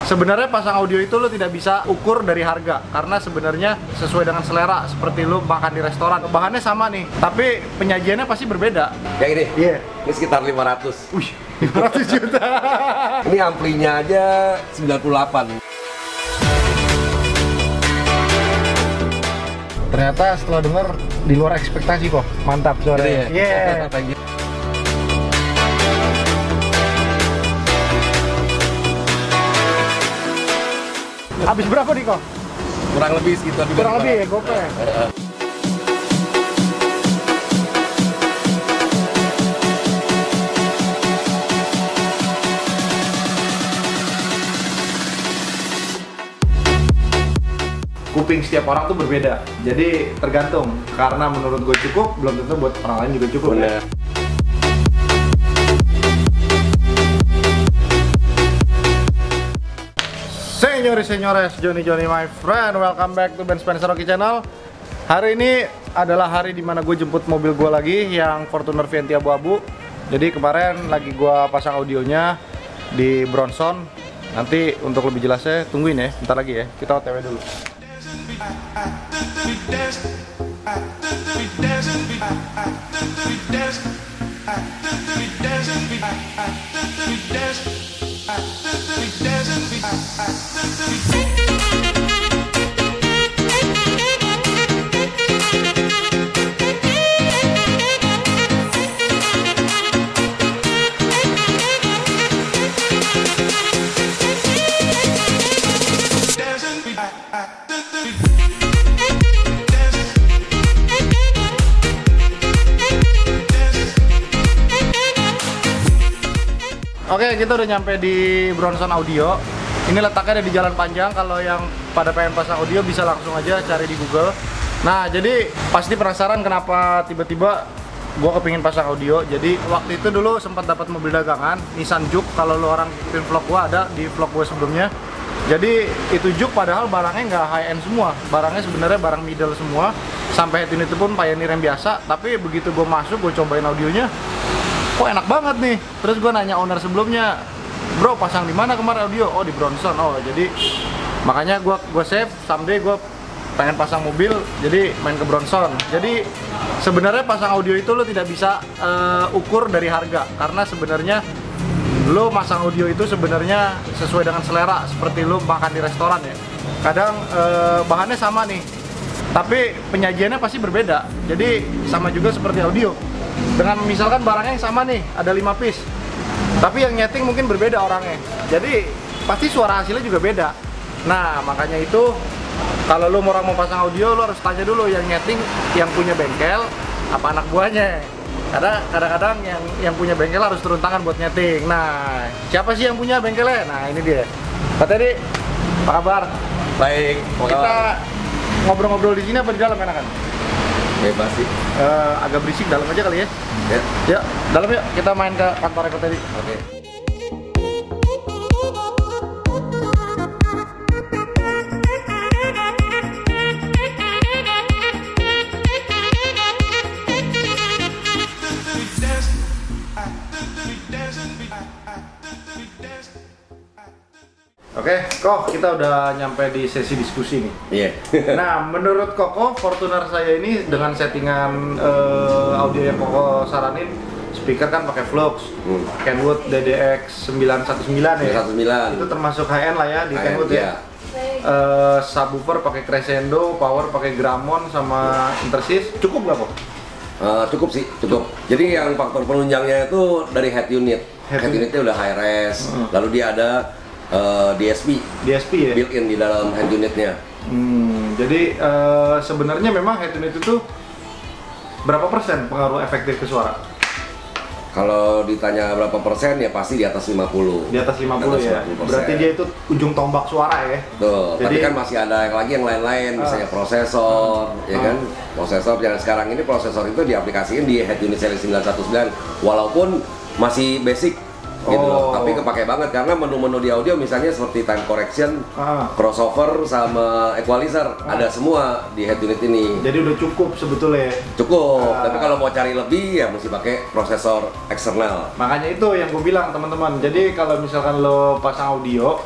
Sebenarnya pasang audio itu lo tidak bisa ukur dari harga, karena sebenarnya sesuai dengan selera, seperti lo makan di restoran. Bahannya sama nih, tapi penyajiannya pasti berbeda. Yang ini? Iya. Ini sekitar 500. Wih, 500 juta. Ini amplinya aja 98. Ternyata setelah denger di luar ekspektasi kok. Mantap suaranya. Iya. Thank you. Habis berapa nih kok? Kurang lebih sekitar. Kurang lebih ya, gope. Kuping setiap orang tuh berbeda, jadi tergantung. Karena menurut gue cukup, belum tentu buat orang lain juga cukup. Bener. Senyores, Johnny my friend, welcome back to Ben Spencer Rocky Channel. Hari ini adalah hari dimana gue jemput mobil gue lagi yang Fortuner VNT abu-abu. Jadi kemarin lagi gue pasang audionya di Bronson. Nanti untuk lebih jelasnya tungguin ya, bentar lagi ya. Kita OTW dulu. Oke, kita udah nyampe di Bronson Audio. Ini letaknya ada di Jalan Panjang. Kalau yang pada pengen pasang audio bisa langsung aja cari di Google. Nah, jadi pasti penasaran kenapa tiba-tiba gua kepingin pasang audio. Jadi waktu itu dulu sempat dapat mobil dagangan Nissan Juke. Kalau lo orang ikutin vlog gua, ada di vlog gua sebelumnya. Jadi itu Juke padahal barangnya nggak high end semua. Barangnya sebenarnya barang middle semua. Sampai head unit itu pun Pioneer yang biasa. Tapi begitu gua masuk, gua cobain audionya, kok enak banget nih. Terus gue nanya owner sebelumnya, bro pasang di mana kemarin audio? Oh di Bronson. Oh jadi makanya gue save, someday gue pengen pasang mobil, jadi main ke Bronson. Jadi sebenarnya pasang audio itu lo tidak bisa ukur dari harga, karena sebenarnya lo masang audio itu sebenarnya sesuai dengan selera, seperti lo makan di restoran ya. Kadang bahannya sama nih, tapi penyajiannya pasti berbeda. Jadi sama juga seperti audio. Dengan misalkan barangnya yang sama nih, ada 5 piece, tapi yang nyeting mungkin berbeda orangnya, jadi pasti suara hasilnya juga beda. Nah makanya itu kalau lo orang mau pasang audio, lo harus tanya dulu yang nyeting, yang punya bengkel apa anak buahnya, karena kadang-kadang yang punya bengkel harus turun tangan buat nyeting. Nah siapa sih yang punya bengkelnya? Nah ini dia Pak Teddy, apa kabar? Baik. Kita ngobrol-ngobrol di sini apa di dalam enakan? Bebas sih. Agak berisik, dalam aja kali ya. Ya. Yuk, dalam yuk, kita main ke kantor Eko tadi. Oke. Oke, Kok, kita udah nyampe di sesi diskusi nih. Iya. Nah, menurut Koko, Fortuner saya ini dengan settingan audio yang Koko saranin, speaker kan pakai Flux, Kenwood DDX 919 ya. 919. Itu termasuk high end lah ya di Kenwood ya. Subwoofer pakai Crescendo, power pakai Grammon sama Intersys. Cukup nggak Kok? Cukup sih, cukup. Jadi yang faktor penunjangnya itu dari head unit. Head unitnya udah high res. Lalu dia ada DSP ya? built-in di dalam head unitnya. Jadi sebenarnya memang head unit itu berapa persen pengaruh efektif ke suara? Kalau ditanya berapa persen ya pasti di atas 50. Di atas 50 ya? 50%. Berarti dia itu ujung tombak suara ya? Tuh, jadi, tapi kan masih ada yang lain-lain, misalnya prosesor, ya kan? Prosesor, yang sekarang ini prosesor itu diaplikasikan di head unit seri 919, walaupun masih basic gitu loh. Tapi kepake banget karena menu-menu di audio misalnya seperti time correction, crossover sama equalizer ada semua di head unit ini. Jadi udah cukup sebetulnya. Cukup. Tapi kalau mau cari lebih ya mesti pakai prosesor eksternal. Makanya itu yang gue bilang teman-teman. Jadi kalau misalkan lo pasang audio,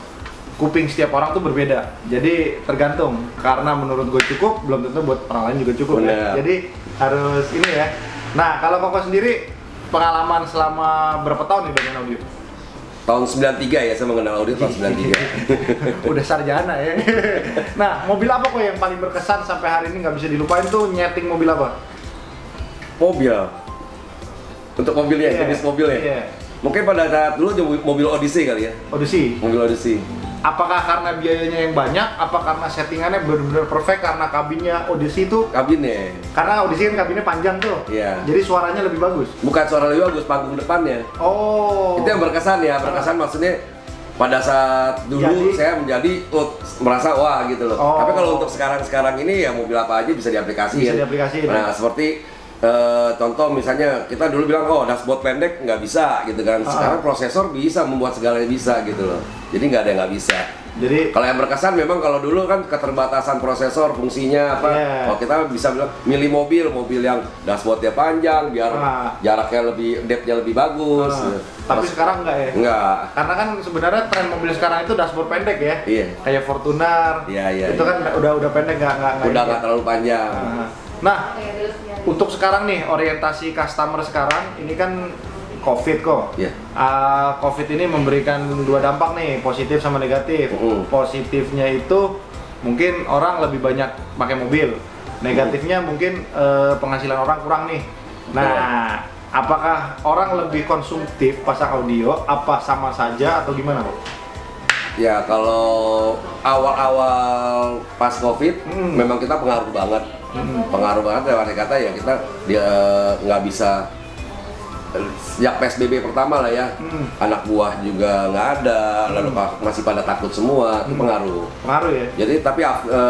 kuping setiap orang tuh berbeda. Jadi tergantung, karena menurut gue cukup, belum tentu buat orang lain juga cukup ya. Jadi harus ini ya. Nah, kalau Koko sendiri pengalaman selama berapa tahun nih dengan audio? Tahun 93 ya, saya mengenal audio tahun 93. Udah sarjana ya. Nah, mobil apa kok yang paling berkesan sampai hari ini nggak bisa dilupain tuh, nyeting mobil apa? Mobil. Untuk mobilnya, jenis mobilnya. Mungkin pada saat dulu mobil Odyssey kali ya. Odyssey. Mobil Odyssey. Apakah karena biayanya yang banyak, apa karena settingannya benar-benar perfect karena kabinnya Odyssey itu? Kabinnya. Karena Odyssey kan kabinnya panjang tuh. Iya. Jadi suaranya lebih bagus. Bukan suara lebih bagus, panggung depannya. Oh. Itu yang berkesan ya, berkesan maksudnya pada saat dulu saya menjadi merasa wah gitu loh. Tapi kalau untuk sekarang ini ya mobil apa aja bisa diaplikasikan. Bisa diaplikasikan. Nah, seperti contoh misalnya kita dulu bilang oh dashboard pendek nggak bisa gitu kan. Sekarang prosesor bisa membuat segalanya bisa gitu loh. Jadi nggak ada yang nggak bisa. Jadi kalau yang berkesan memang kalau dulu kan keterbatasan prosesor fungsinya apa. Kalau kita bisa bilang milih mobil yang dashboardnya panjang biar jaraknya lebih depthnya lebih bagus. Tapi sekarang nggak ya? Nggak. Karena kan sebenarnya tren mobil sekarang itu dashboard pendek ya. Iya. Kayak Fortuner. Iya. Itu kan udah pendek nggak terlalu panjang. Nah, untuk sekarang nih orientasi customer sekarang ini kan COVID kok. COVID ini memberikan dua dampak nih, positif sama negatif. Positifnya itu mungkin orang lebih banyak pakai mobil. Negatifnya mungkin penghasilan orang kurang nih. Nah, apakah orang lebih konsumtif pasang audio? Apa sama saja atau gimana kok? Ya kalau awal-awal pas COVID memang kita pengaruh banget. Pengaruh banget ya, kata ya kita nggak bisa sejak PSBB pertama lah ya. Anak buah juga nggak ada, lalu masih pada takut semua, itu pengaruh ya. Jadi tapi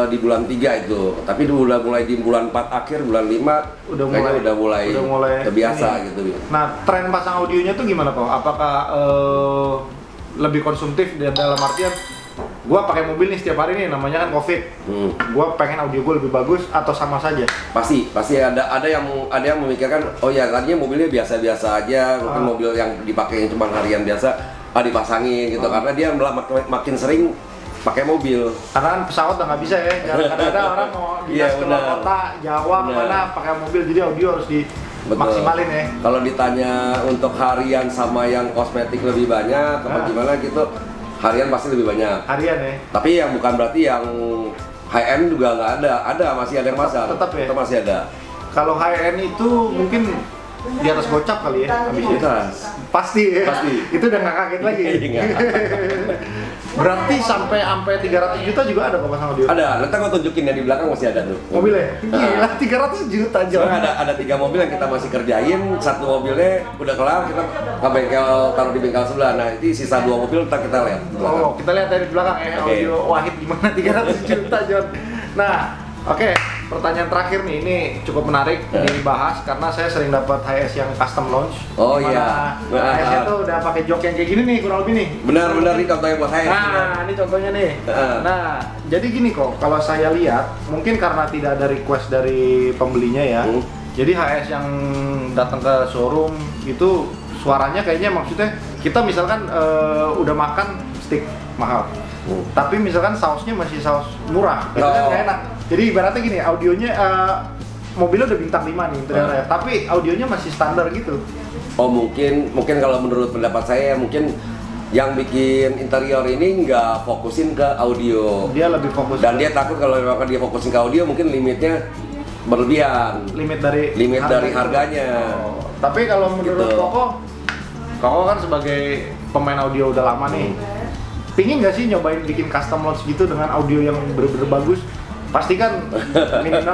di bulan 3 itu, tapi mulai di bulan 4 akhir, bulan 5 udah mulai terbiasa gitu. Nah, tren pasang audionya tuh gimana kok? Apakah lebih konsumtif dalam artian gua pakai mobil nih setiap hari nih, namanya kan COVID. Gua pengen audio gua lebih bagus atau sama saja? Pasti ada yang memikirkan oh ya tadinya mobilnya biasa-biasa aja, mungkin mobil yang dipakai cuma harian biasa dipasangin gitu karena dia makin sering pakai mobil. Karena kan pesawat udah nggak bisa ya, kadang-kadang orang mau dinas keluar kota, Jawa kemana pakai mobil, jadi audio harus maksimalin ya. Kalau ditanya untuk harian sama yang kosmetik lebih banyak apa gimana gitu, harian pasti lebih banyak. Harian ya. Tapi yang bukan berarti yang high end juga nggak ada masih ada yang masang. Tetap ya. Tetap masih ada. Kalau high end itu mungkin di atas gocap kali ya habisnya. Pasti ya. Pasti. Itu udah nggak kaget lagi. Berarti sampai 300 juta juga ada kok pasang audio? Ada, nanti gua tunjukin yang di belakang masih ada tuh. Mobilnya? Gila, 300 juta John. Soalnya ada 3 mobil yang kita masih kerjain, 1 mobilnya udah kelar, kita ke bengkel, taruh di bengkel sebelah. Nah, ini sisa 2 mobil ntar kita lihat. Oh, kita lihat dari belakang ya, audio Wahid gimana 300 juta John. Nah, oke. Pertanyaan terakhir nih, ini cukup menarik dibahas karena saya sering dapat HS yang custom launch. Oh iya. HS itu udah pakai jok yang kayak gini nih, kurang lebih nih. Benar nih contohnya buat HS. Nah, ini contohnya nih. Nah, jadi gini kok, kalau saya lihat mungkin karena tidak ada request dari pembelinya ya. Jadi HS yang datang ke showroom itu suaranya kayaknya maksudnya kita misalkan udah makan steak mahal. Tapi misalkan sausnya masih saus murah, itu kan nggak enak. Jadi ibaratnya gini, audionya mobilnya udah bintang 5 nih, tapi audionya masih standar gitu. Oh mungkin kalau menurut pendapat saya mungkin yang bikin interior ini nggak fokusin ke audio. Dia lebih fokus. Dan dia takut kalau memang dia fokusin ke audio mungkin limitnya berlebihan. Limit dari harganya. Tapi kalau menurut Koko kan sebagai pemain audio udah lama nih. Pingin nggak sih nyobain bikin custom launch gitu dengan audio yang bener-bener bagus? Pasti kan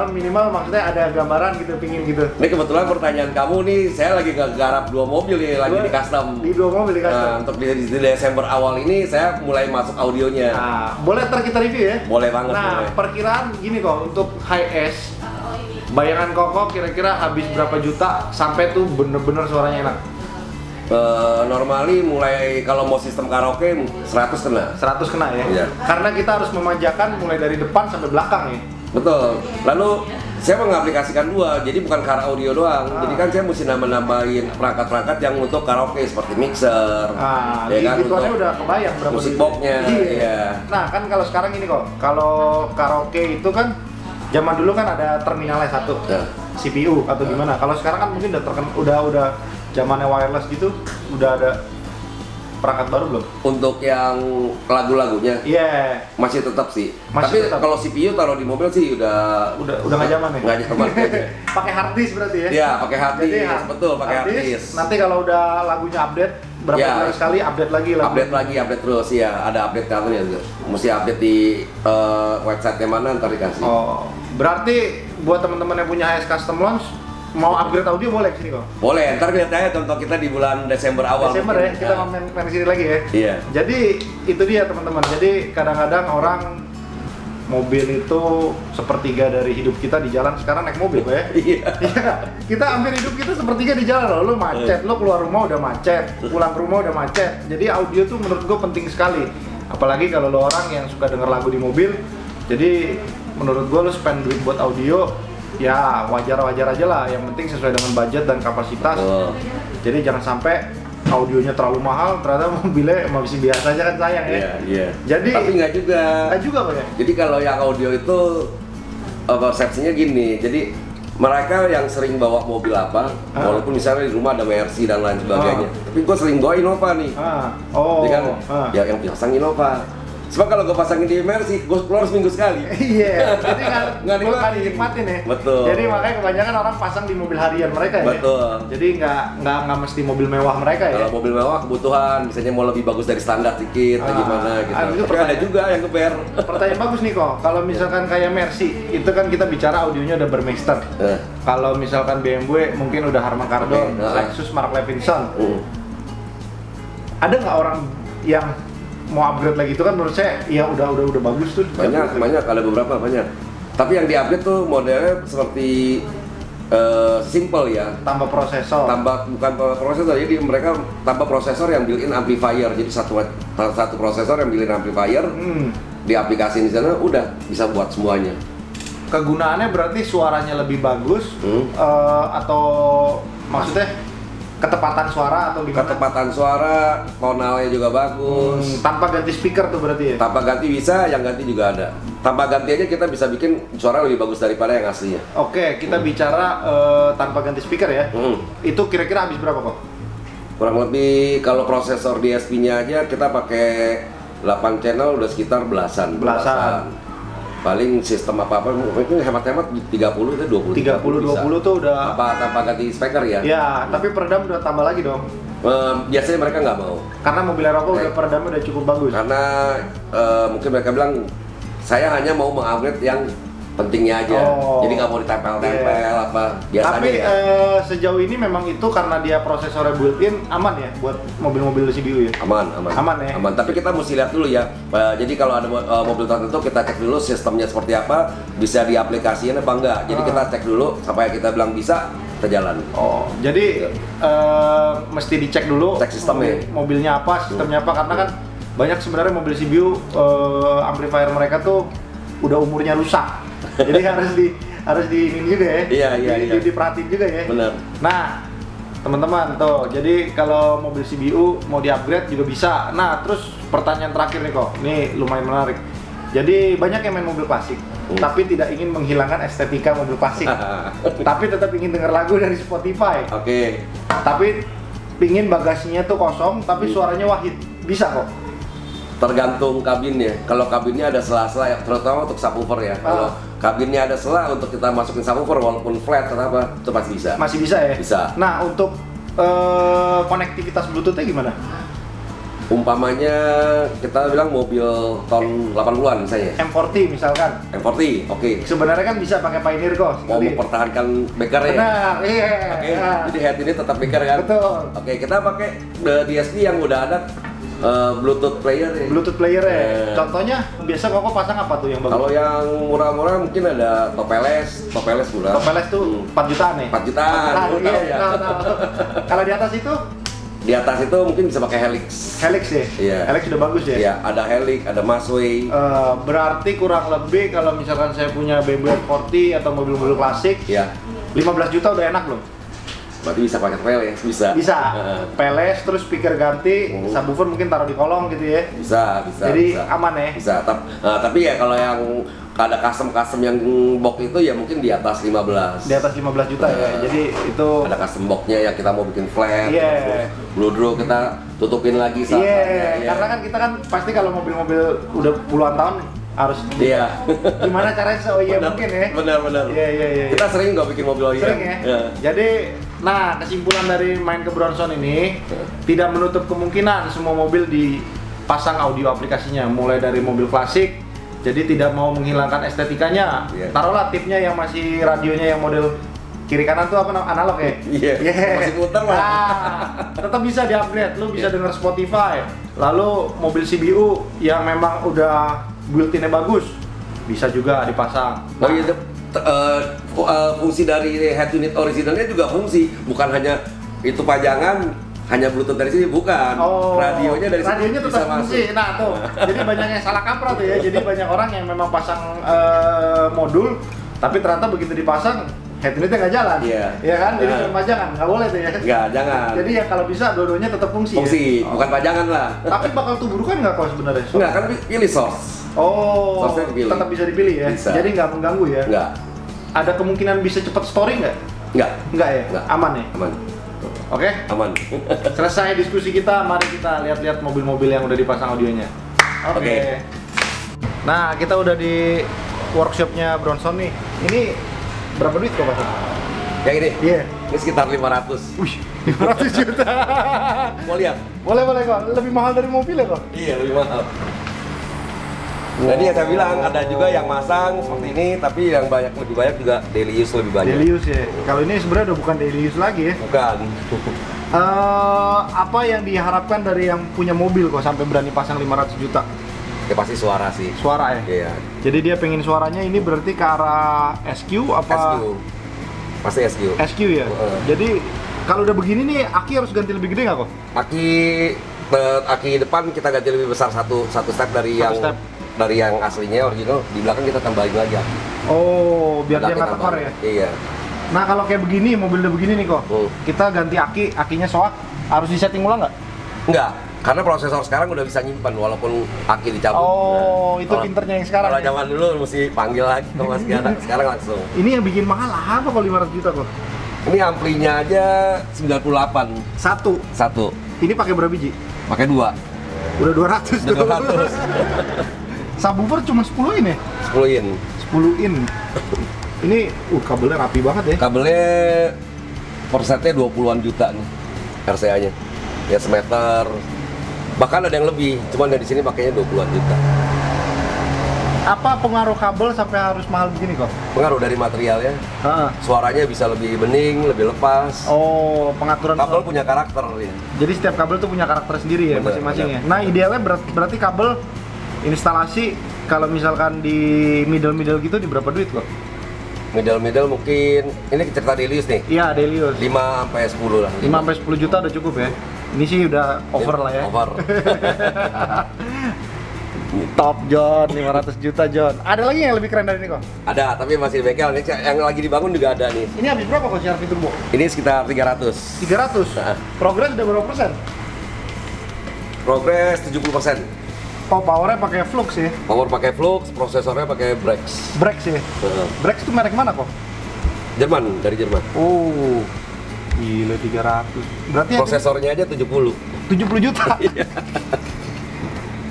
minimal maksudnya ada gambaran gitu, pingin gitu. Ini kebetulan pertanyaan kamu nih, saya lagi ngegarap 2 mobil nih lagi di custom. Di 2 mobil di custom. Nah, untuk di Desember awal ini saya mulai masuk audionya. Nah, boleh ntar kita review ya? Boleh banget. Nah, perkiraan gini kok untuk high S, bayangan Koko kira-kira habis berapa juta sampai tuh bener-bener suaranya enak? Normally mulai kalau mau sistem karaoke 100 kena. 100 kena ya? Iya. Karena kita harus memanjakan mulai dari depan sampai belakang ya? Betul. Lalu Saya mengaplikasikan dua, jadi bukan ke arah audio doang. Jadi kan saya mesti nambahin perangkat-perangkat yang untuk karaoke seperti mixer, ya kan, untuk udah kebayang berapa musik boxnya. Iya. Nah kan kalau sekarang ini kok, kalau karaoke itu kan zaman dulu kan ada terminalnya satu, CPU atau gimana. Kalau sekarang kan mungkin udah zamannya wireless gitu, udah ada perangkat baru belum? Untuk yang lagu-lagunya? Iya. Masih tetap sih. Tapi kalau CPU taruh di mobil sih udah nggak zaman ya? Nggak zaman. Pakai hard disk berarti ya? Iya, pakai hard disk. Betul, pakai hard disk. Nanti kalau udah lagunya update, berapa kali sekali update lagi lagu. Update terus ya. Ada update kamu ya. Mesti update di website-nya mana ntar dikasih. Oh, berarti buat teman-teman yang punya HS Custom Launch mau upgrade audio boleh kesini kok? Boleh, ntar lihat aja contoh kita di bulan Desember awal. Desember ya, kita mau main sini lagi ya? Iya. Jadi itu dia teman-teman, jadi kadang-kadang orang mobil itu sepertiga dari hidup kita di jalan. Sekarang naik mobil Pak ya? Iya. Kita hampir hidup kita sepertiga di jalan loh. Lu macet, lu keluar rumah udah macet, pulang ke rumah udah macet. Jadi audio tuh menurut gue penting sekali. Apalagi kalau lo orang yang suka denger lagu di mobil. Jadi menurut gue lu spend duit buat audio ya wajar-wajar aja lah, yang penting sesuai dengan budget dan kapasitas. Jadi jangan sampai audionya terlalu mahal, ternyata mobilnya masih biasa aja kan, sayang ya. Iya. Jadi tapi nggak juga Pak ya. Jadi kalau yang audio itu persepsinya gini, jadi mereka yang sering bawa mobil walaupun misalnya di rumah ada Mercy dan lain sebagainya, tapi gue sering bawa Innova nih. Jadi kan ya yang pasang Innova. Sebab kalau gue pasangin di Mercy, gue keluar seminggu sekali. Iya, jadi nggak dinikmatin ya. Betul. Jadi makanya kebanyakan orang pasang di mobil harian mereka ya. Betul. Jadi nggak mesti mobil mewah mereka ya. Kalau mobil mewah kebutuhan, misalnya mau lebih bagus dari standar dikit, atau gimana gitu. Tapi ada juga yang keper. Pertanyaan bagus nih kok. Kalau misalkan kayak Mercy, itu kan kita bicara audionya udah bermaster. Kalau misalkan BMW mungkin udah Harman Kardon, Lexus Mark Levinson. Ada nggak orang yang mau upgrade lagi? Itu kan menurut saya ya udah bagus tuh. Banyak ada beberapa banyak. Tapi yang di-upgrade tuh modelnya seperti simple ya. Tambah prosesor. Bukan prosesor, jadi mereka tambah prosesor yang built-in amplifier. Jadi satu prosesor yang built-in amplifier di aplikasi di sana udah bisa buat semuanya. Kegunaannya berarti suaranya lebih bagus atau maksudnya ketepatan suara atau gimana? Ketepatan suara, tonalnya juga bagus. Tanpa ganti speaker tuh berarti ya? Tanpa ganti bisa, yang ganti juga ada. Tanpa ganti aja kita bisa bikin suara lebih bagus daripada yang aslinya. Oke, kita bicara tanpa ganti speaker ya. Itu kira-kira habis berapa kok? Kurang lebih kalau prosesor DSP-nya aja kita pakai 8 channel udah sekitar belasan. Paling sistem apa-apa mungkin hemat-hemat 30 itu 20 tuh udah tanpa ganti speaker ya. Ya, tapi peredam udah tambah lagi dong. Biasanya mereka nggak mau. Karena mobil Eropa udah peredamnya udah cukup bagus. Karena mungkin mereka bilang saya hanya mau mengupgrade yang pentingnya aja. Jadi nggak mau ditempel-tempel apa biasanya. Tapi sejauh ini memang itu karena dia prosesornya built-in aman ya buat mobil-mobil CPU ya? Aman ya? Aman, tapi kita mesti lihat dulu ya. Jadi kalau ada mobil tertentu kita cek dulu sistemnya seperti apa, bisa diaplikasikan apa enggak. Jadi kita cek dulu sampai kita bilang bisa, kita jalan. Jadi mesti dicek dulu cek sistemnya. Mobilnya apa, sistemnya apa, karena kan banyak sebenarnya mobil CPU amplifier mereka tuh udah umurnya rusak. Jadi harus di ini juga ya. Iya. Diperhatiin juga ya. Benar. Nah, teman-teman tuh, jadi kalau mobil CPU mau di-upgrade juga bisa. Nah, terus pertanyaan terakhir nih kok. Ini lumayan menarik. Jadi banyak yang main mobil klasik, tapi tidak ingin menghilangkan estetika mobil klasik. Tapi tetap ingin dengar lagu dari Spotify. Tapi pingin bagasinya tuh kosong, tapi suaranya wahid. Bisa kok. Tergantung kabinnya. Kalau kabinnya ada sela-sela, terutama untuk subwoofer ya. Kalau kabinnya ada sela untuk kita masukin subwoofer walaupun flat atau apa, itu pasti bisa. Masih bisa ya? Bisa. Nah, untuk konektivitas Bluetooth-nya gimana? Umpamanya kita bilang mobil tahun 80-an misalnya. M40 misalkan. M40, oke. Sebenarnya kan bisa pakai Pioneer kok. Mau mempertahankan beker ya? Benar, iya. Jadi head ini tetap beker kan? Betul. Oke, kita pakai DSP yang udah ada Bluetooth player ya. Bluetooth player ya. Contohnya biasa kok pasang apa tuh yang bagus? Kalau yang murah-murah mungkin ada Topeles murah. Topeles tuh 4 jutaan ya? 4 jutaan. Iya. Kalau di atas itu Di atas itu mungkin bisa pakai helix. Helix ya? Iya. Helix udah bagus ya? Iya, ada helix, ada Masway. Berarti kurang lebih kalau misalkan saya punya BBR40 atau mobil-mobil klasik, Iya. 15 juta udah enak loh. Berarti bisa pakai PLS, bisa. Bisa. PLS terus speaker ganti, subwoofer mungkin taruh di kolong gitu ya. Bisa. Jadi bisa. aman ya. Bisa. Tapi ya kalau yang ada custom yang box itu ya mungkin di atas 15. Di atas 15 juta ya. Jadi itu ada custom boxnya ya, kita mau bikin flat, Iya. bludru kita tutupin lagi Iya, ya. karena kan kita kan pasti kalau mobil-mobil udah puluhan tahun harus Iya. gimana caranya se-OEM mungkin ya. Benar. Iya. Kita sering nggak bikin mobil OEM. Sering ya. Iya. Jadi, nah kesimpulan dari main ke Bronson ini tidak menutup kemungkinan semua mobil dipasang audio aplikasinya, mulai dari mobil klasik. Jadi tidak mau menghilangkan estetikanya. Iya. Taruhlah tipnya yang masih radionya yang model kiri kanan tuh apa analog ya? Iya. Masih putar lah. Tetap bisa di-upgrade. Lu bisa denger Spotify. Lalu mobil CBU yang memang udah built-innya bagus bisa juga dipasang. Oh iya, fungsi dari head unit originalnya juga fungsi, bukan hanya itu pajangan, hanya Bluetooth dari sini, bukan. Radionya dari sini tetap bisa fungsi. masuk. Nah tuh, jadi banyak yang salah kaprah tuh ya. Jadi banyak orang yang memang pasang modul, tapi ternyata begitu dipasang head unitnya nggak jalan. Iya. Iya kan? Jadi cuma pajangan, nggak boleh tuh ya. Nggak, jangan. Jadi ya kalau bisa dua-duanya tetap fungsi. Fungsi, ya? bukan pajangan lah. Tapi bakal tuburukan nggak kok sebenarnya? Nggak, kan pilih source. Oh, Source-nya dipilih. tetap bisa dipilih ya. Bisa. Jadi nggak mengganggu ya. Nggak. Ada kemungkinan bisa cepat storing nggak? Nggak. Nggak ya? Nggak. Aman ya? Aman. Oke. Aman. Selesai diskusi kita, mari kita lihat-lihat mobil-mobil yang udah dipasang audionya. Oke. Nah, kita udah di workshopnya Bronson nih. Ini berapa duit kok pasang? Yang ini? Iya. Ini sekitar 500. Wih, 500 juta. Mau lihat? Boleh kok. Lebih mahal dari mobil ya kok? Iya, lebih mahal. Jadi ya saya bilang ada juga yang masang seperti ini, tapi yang lebih banyak juga daily use lebih banyak. Daily use ya. Kalau ini sebenarnya udah bukan daily use lagi ya. Bukan. Apa yang diharapkan dari yang punya mobil kok sampai berani pasang 500 juta? Ya pasti suara sih. Suara ya? Iya. Jadi dia pengen suaranya ini berarti ke arah SQ apa? SQ. Pasti SQ. SQ ya? Jadi kalau udah begini nih, aki harus ganti lebih gede nggak kok? Aki depan kita ganti lebih besar satu step dari dari yang aslinya original. Di belakang kita tambahin lagi aki. Oh, biar dia nggak tekor ya? Iya. Nah kalau kayak begini, mobil udah begini nih kok, kita ganti akinya soak, harus disetting ulang nggak? Nggak, karena prosesor sekarang udah bisa nyimpan walaupun aki dicabut. Oh, itu pinternya yang sekarang. Kalau ya? zaman dulu mesti panggil lagi sama sekarang langsung. Ini yang bikin mahal apa kalau 500 juta kok? Ini amplinya aja 98. Satu. Ini pakai berapa biji? Pakai 2. Udah 200 tuh. 200. Subwoofer cuma 10 in ya? 10 in. 10 in. Ini kabelnya rapi banget ya. Kabelnya per setnya 20-an juta nih RCA-nya. Ya semeter. Bahkan ada yang lebih, cuman dari sini pakainya 20-an juta. Apa pengaruh kabel sampai harus mahal begini kok? Pengaruh dari materialnya. Suaranya bisa lebih bening, lebih lepas. Oh, pengaturan kabel punya karakter ya. Jadi setiap kabel tuh punya karakter sendiri ya masing-masing ya. Nah, idealnya berarti kabel instalasi kalau misalkan di middle gitu di berapa duit kok? Middle mungkin ini cerita daily use nih. Iya, daily use. 5 sampai 10 lah. 5 sampai 10 juta udah cukup ya. Ini sih udah over lah ya. Over. Top John, 500 juta John. Ada lagi yang lebih keren dari ini kok? Ada, tapi masih di bengkel. Ini yang lagi dibangun juga ada nih. Ini habis berapa kok CR-V turbo? Ini sekitar 300. 300? Progress udah berapa persen? Progress 70%. Oh, powernya pakai Flux ya? Power pakai Flux, prosesornya pakai Brex. Brex ya? Brex itu merek mana kok? Jerman, dari Jerman. Oh, gila 300. Berarti prosesornya aja 70 juta?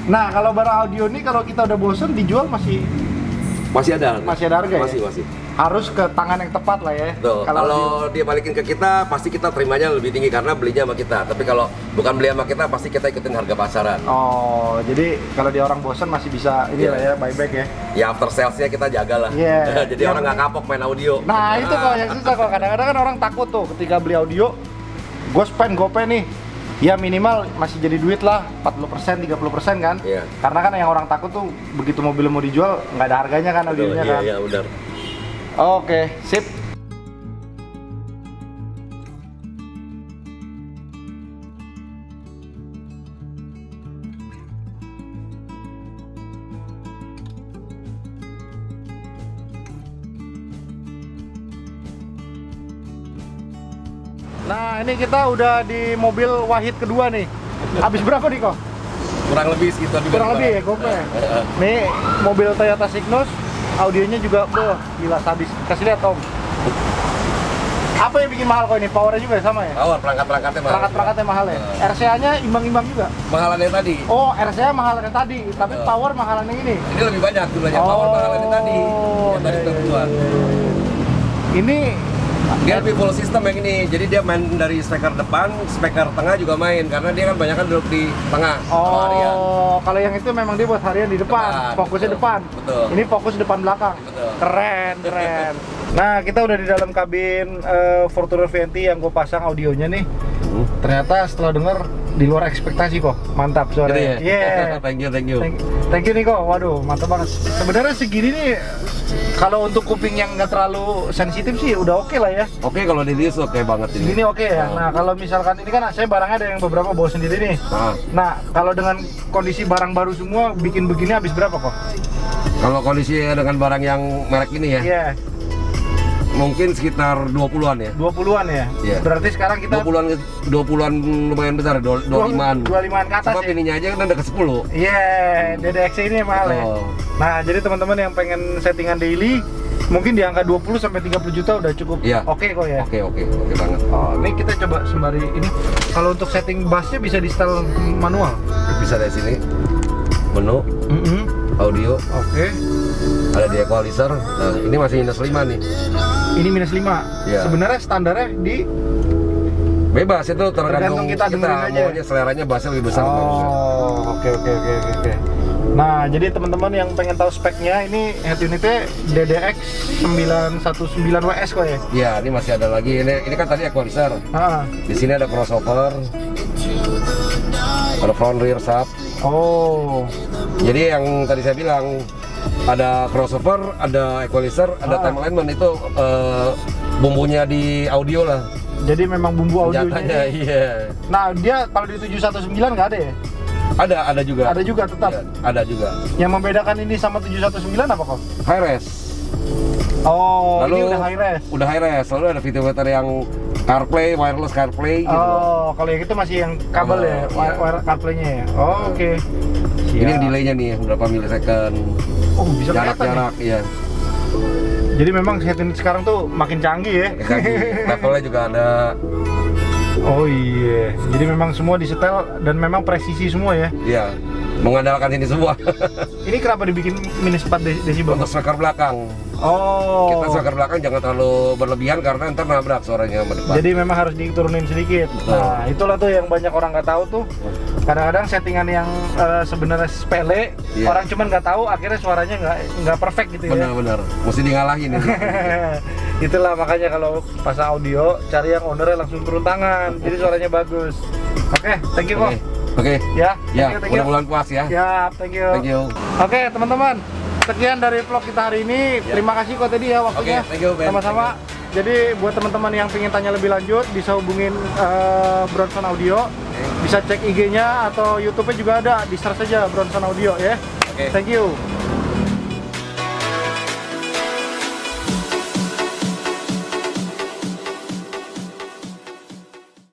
Nah, kalau barang audio ini kalau kita udah bosen dijual masih ada harga ya? Masih. Harus ke tangan yang tepat lah ya. Kalau dia balikin ke kita, pasti kita terimanya lebih tinggi karena belinya sama kita. Tapi kalau bukan beli sama kita, pasti kita ikutin harga pasaran. Oh, jadi kalau dia orang bosen masih bisa ini lah ya, buyback ya. Ya after salesnya kita jaga lah. Jadi orang nggak kapok main audio. Nah, itu kok yang susah kok. Kadang-kadang kan orang takut tuh ketika beli audio, gue spend GoPay nih. Ya minimal masih jadi duit lah 40%, 30% kan? Iya. Karena kan yang orang takut tuh begitu mobil mau dijual nggak ada harganya kan audionya kan? Iya, benar. Oke, sip. Nah, ini kita udah di mobil Wahid kedua nih. Habis berapa nih kok? Kurang lebih sekitar juga. Kurang lebih ya, gope. Nih mobil Toyota Cygnus, audionya juga gila sadis. Kasih lihat Om. Apa yang bikin mahal kok ini? Powernya juga sama ya? Power, perangkat-perangkatnya mahal. Perangkat-perangkatnya mahal ya? RCA-nya imbang-imbang juga? Mahalan yang tadi. Oh, RCA mahalan yang tadi, tapi power mahalan yang ini? Ini lebih banyak jumlahnya, power mahalan yang tadi. Yang tadi kita buat. Ini dia lebih full system yang ini, jadi dia main dari speaker depan, speaker tengah juga main, karena dia kan banyak kan duduk di tengah. Oh, kalau yang itu memang dia buat harian di depan, fokusnya betul. depan. Betul. Ini fokus depan belakang. Betul. Keren, keren. Nah, kita udah di dalam kabin Fortuner VNT yang gue pasang audionya nih. Ternyata setelah denger di luar ekspektasi kok, mantap suaranya. Gitu ya? Yeah. Thank you. Thank you nih kok, waduh mantap banget. Sebenarnya segini nih, kalau untuk kuping yang nggak terlalu sensitif sih udah oke lah ya. Oke, kalau di disk oke banget ini. Segini oke ya. Nah kalau misalkan ini kan saya barangnya ada yang beberapa bawa sendiri nih. Nah kalau dengan kondisi barang baru semua bikin begini habis berapa kok? Kalau kondisi dengan barang yang merek ini ya? Iya. Mungkin sekitar 20-an ya. 20-an ya? Iya. Berarti sekarang kita 20-an lumayan besar, 25-an. 25-an ke atas sebab ya? ininya aja kan udah ke 10. Iya, DDX ini mahal ya. Nah, jadi teman-teman yang pengen settingan daily mungkin di angka 20 sampai 30 juta udah cukup. Iya. Oke kok ya. Oke banget. Oh, ini kita coba sembari ini. Kalau untuk setting bassnya bisa di setel manual. Bisa dari sini. Menu, audio. Oke. Ada di equalizer. Nah, ini masih minus 5 nih. Ini minus 5. Iya. Sebenarnya standarnya di bebas itu tergantung kita dengerin aja. maunya seleranya bassnya lebih besar. Oh, oke. Nah, jadi teman-teman yang pengen tahu speknya, ini head unitnya DDX 919WS kok ya? Iya, ini masih ada lagi. Ini kan tadi equalizer. Di sini ada crossover. Ada front rear sub. Oh. Jadi yang tadi saya bilang ada crossover, ada equalizer, ada time alignment, itu bumbunya di audio lah. Jadi memang bumbu audionya. Iya. Nah, dia kalau di 719 nggak ada ya? Ada juga. Ada juga tetap. Iya, ada juga. Yang membedakan ini sama 719 apa kok? High res. Oh, Lalu, ini udah high res. Udah high res. Lalu ada fitur-fitur yang CarPlay, wireless CarPlay gitu. Oh, kalau yang itu masih yang kabel ya, wire CarPlay-nya ya. Oh, oke. Ini yang delay-nya nih, berapa milisecond. Oh, bisa jarak-jarak, iya. Jadi memang head unit sekarang tuh makin canggih ya. Levelnya juga ada. Oh iya, jadi memang semua disetel dan memang presisi semua ya? Iya, mengandalkan ini semua. Ini kenapa dibikin minus 4 desibel? Untuk speaker belakang. Oh. Kita speaker belakang jangan terlalu berlebihan karena ntar nabrak suaranya sama depan. Jadi memang harus diturunin sedikit. Betul. Nah, itulah tuh yang banyak orang nggak tahu tuh. Kadang-kadang settingan yang sebenarnya sepele, orang cuman nggak tahu, akhirnya suaranya nggak perfect gitu ya. Benar-benar, mesti dingalahin ini. Itulah makanya kalau pasang audio, cari yang ownernya langsung turun tangan, jadi suaranya bagus. Oke, thank you kok. Oke. Ya, thank you. Mudah-mudahan puas ya. Ya, thank you. Thank you. Oke, teman-teman, sekian dari vlog kita hari ini. Terima kasih kok tadi ya waktunya. Oke, thank you, Ben. Sama-sama. Jadi buat teman-teman yang ingin tanya lebih lanjut, bisa hubungin Bronson Audio. Bisa cek IG-nya atau YouTube-nya juga ada, di search saja Bronson Audio ya. Oke. Thank you.